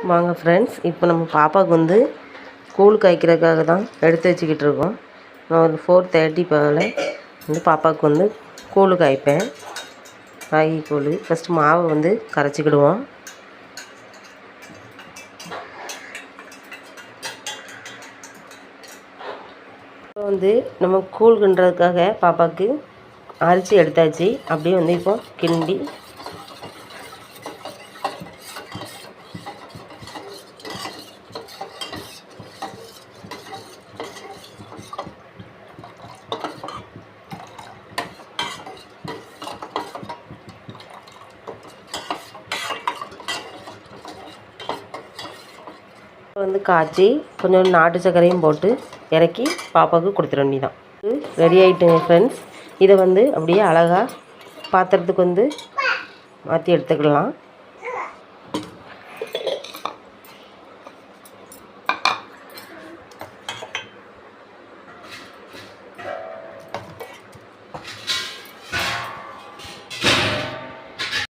வாங்க ஃப்ரெண்ட்ஸ், இப்போ நம்ம பாப்பாவுக்கு வந்து கூழ் காய்க்கிறதுக்காக தான் எடுத்து வச்சுக்கிட்டு இருக்கோம். நான் ஒரு 4:30 போல் வந்து பாப்பாவுக்கு வந்து கூழ் காய்ப்பேன். ராகி கூழ் ஃபஸ்ட்டு மாவை வந்து கரைச்சிக்கிடுவோம். இப்போ வந்து நம்ம கூழ் கிண்டுறதுக்காக பாப்பாவுக்கு அரிசி எடுத்தாச்சு. அப்படியே வந்து இப்போ கிண்டி வந்து காய்ச்சி கொஞ்சம் நாட்டு சர்க்கரையும் போட்டு இறக்கி பாப்பாவுக்கு கொடுத்துட வேண்டியதான். ரெடி ஆகிட்டுங்க ஃப்ரெண்ட்ஸ். இதை வந்து அப்படியே அழகாக பாத்திரத்துக்கு வந்து மாற்றி எடுத்துக்கலாம்.